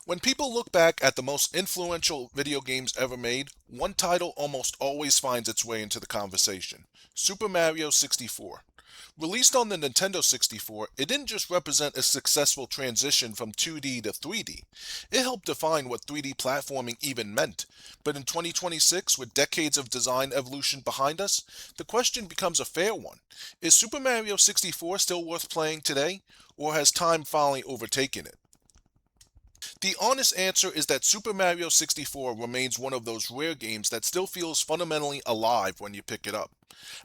When people look back at the most influential video games ever made, one title almost always finds its way into the conversation: Super Mario 64. Released on the Nintendo 64, it didn't just represent a successful transition from 2D to 3D. It helped define what 3D platforming even meant. But in 2026, with decades of design evolution behind us, the question becomes a fair one. Is Super Mario 64 still worth playing today, or has time finally overtaken it? The honest answer is that Super Mario 64 remains one of those rare games that still feels fundamentally alive when you pick it up.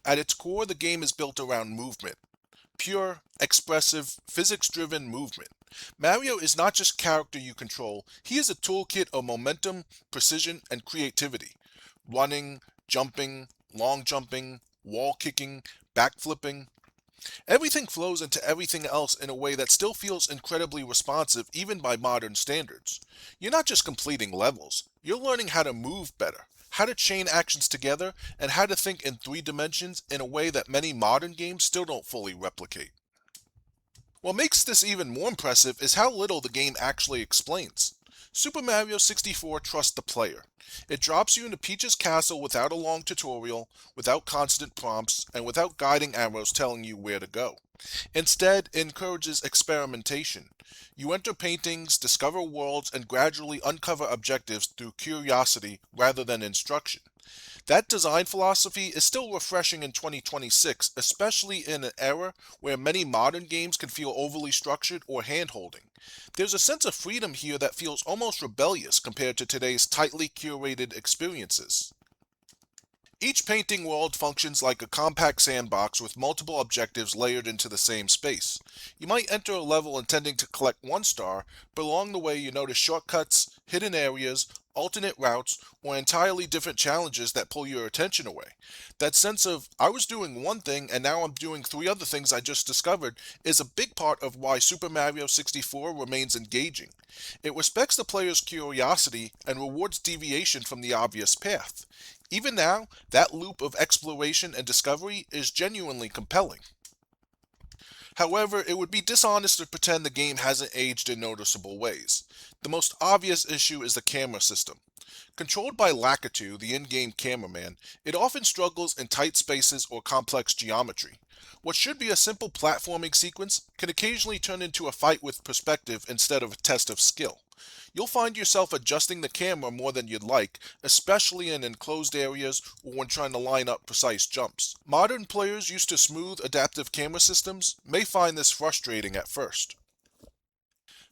At its core, the game is built around movement: pure, expressive, physics-driven movement. Mario is not just character you control, he is a toolkit of momentum, precision, and creativity. Running, jumping, wall kicking, backflipping, everything flows into everything else in a way that still feels incredibly responsive even by modern standards. You're not just completing levels, you're learning how to move better, how to chain actions together, and how to think in three dimensions in a way that many modern games still don't fully replicate. What makes this even more impressive is how little the game actually explains. Super Mario 64 trusts the player. It drops you into Peach's castle without a long tutorial, without constant prompts, and without guiding arrows telling you where to go. Instead, it encourages experimentation. You enter paintings, discover worlds, and gradually uncover objectives through curiosity rather than instruction. That design philosophy is still refreshing in 2026, especially in an era where many modern games can feel overly structured or hand-holding. There's a sense of freedom here that feels almost rebellious compared to today's tightly curated experiences. Each painting world functions like a compact sandbox with multiple objectives layered into the same space. You might enter a level intending to collect one star, but along the way you notice shortcuts, hidden areas, alternate routes, or entirely different challenges that pull your attention away. That sense of, I was doing one thing and now I'm doing three other things I just discovered, is a big part of why Super Mario 64 remains engaging. It respects the player's curiosity and rewards deviation from the obvious path. Even now, that loop of exploration and discovery is genuinely compelling. However, it would be dishonest to pretend the game hasn't aged in noticeable ways. The most obvious issue is the camera system. Controlled by Lakitu, the in-game cameraman, it often struggles in tight spaces or complex geometry. What should be a simple platforming sequence can occasionally turn into a fight with perspective instead of a test of skill. You'll find yourself adjusting the camera more than you'd like, especially in enclosed areas or when trying to line up precise jumps. Modern players used to smooth, adaptive camera systems may find this frustrating at first.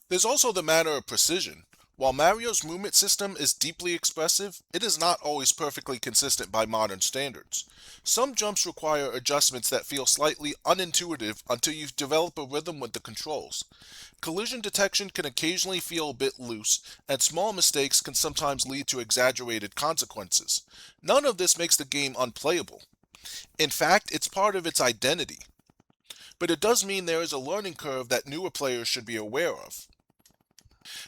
There's also the matter of precision. While Mario's movement system is deeply expressive, it is not always perfectly consistent by modern standards. Some jumps require adjustments that feel slightly unintuitive until you develop a rhythm with the controls. Collision detection can occasionally feel a bit loose, and small mistakes can sometimes lead to exaggerated consequences. None of this makes the game unplayable. In fact, it's part of its identity. But it does mean there is a learning curve that newer players should be aware of.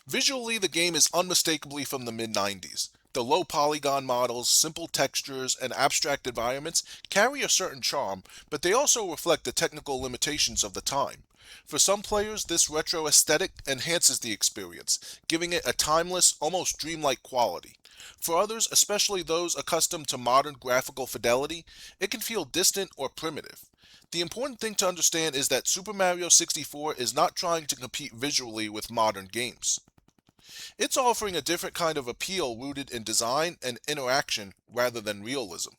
Visually, the game is unmistakably from the mid-90s. The low polygon models, simple textures, and abstract environments carry a certain charm, but they also reflect the technical limitations of the time. For some players, this retro aesthetic enhances the experience, giving it a timeless, almost dreamlike quality. For others, especially those accustomed to modern graphical fidelity, it can feel distant or primitive. The important thing to understand is that Super Mario 64 is not trying to compete visually with modern games. It's offering a different kind of appeal rooted in design and interaction rather than realism.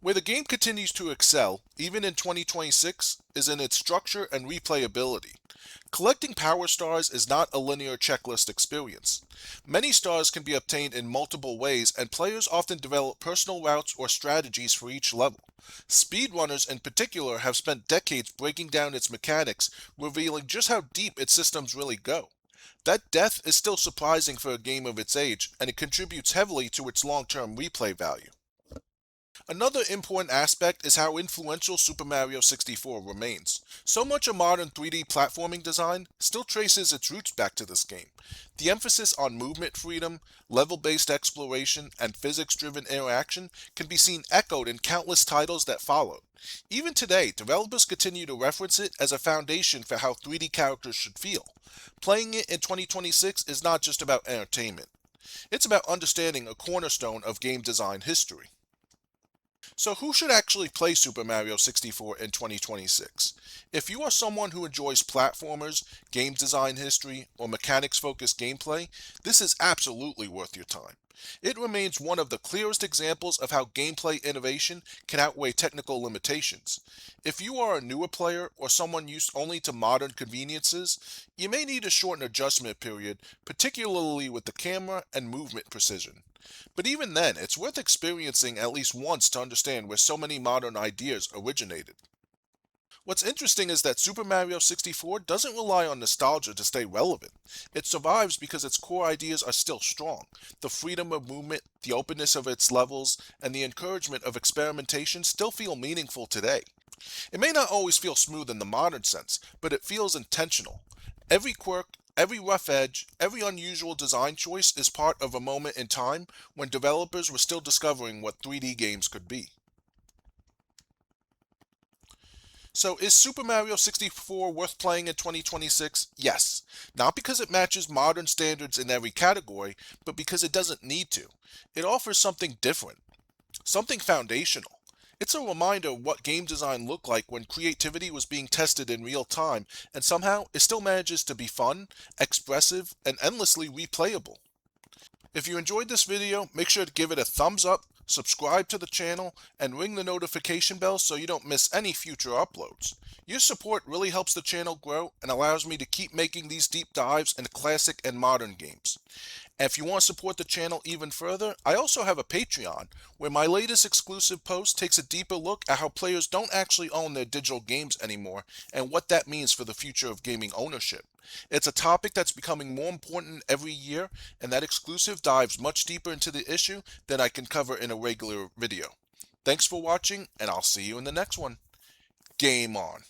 Where the game continues to excel, even in 2026, is in its structure and replayability. Collecting power stars is not a linear checklist experience. Many stars can be obtained in multiple ways, and players often develop personal routes or strategies for each level. Speedrunners in particular have spent decades breaking down its mechanics, revealing just how deep its systems really go. That depth is still surprising for a game of its age, and it contributes heavily to its long-term replay value. Another important aspect is how influential Super Mario 64 remains. So much of modern 3D platforming design still traces its roots back to this game. The emphasis on movement freedom, level-based exploration, and physics-driven interaction can be seen echoed in countless titles that followed. Even today, developers continue to reference it as a foundation for how 3D characters should feel. Playing it in 2026 is not just about entertainment. It's about understanding a cornerstone of game design history. So who should actually play Super Mario 64 in 2026? If you are someone who enjoys platformers, game design history, or mechanics-focused gameplay, this is absolutely worth your time. It remains one of the clearest examples of how gameplay innovation can outweigh technical limitations. If you are a newer player or someone used only to modern conveniences, you may need a shortened adjustment period, particularly with the camera and movement precision. But even then, it's worth experiencing at least once to understand where so many modern ideas originated. What's interesting is that Super Mario 64 doesn't rely on nostalgia to stay relevant. It survives because its core ideas are still strong. The freedom of movement, the openness of its levels, and the encouragement of experimentation still feel meaningful today. It may not always feel smooth in the modern sense, but it feels intentional. Every quirk, every rough edge, every unusual design choice is part of a moment in time when developers were still discovering what 3D games could be. So is Super Mario 64 worth playing in 2026? Yes. Not because it matches modern standards in every category, but because it doesn't need to. It offers something different, something foundational. It's a reminder of what game design looked like when creativity was being tested in real time, and somehow it still manages to be fun, expressive, and endlessly replayable. If you enjoyed this video, make sure to give it a thumbs up, subscribe to the channel, and ring the notification bell so you don't miss any future uploads. Your support really helps the channel grow and allows me to keep making these deep dives into classic and modern games. And if you want to support the channel even further, I also have a Patreon, where my latest exclusive post takes a deeper look at how players don't actually own their digital games anymore and what that means for the future of gaming ownership. It's a topic that's becoming more important every year, and that exclusive dives much deeper into the issue than I can cover in a regular video. Thanks for watching, and I'll see you in the next one. Game on.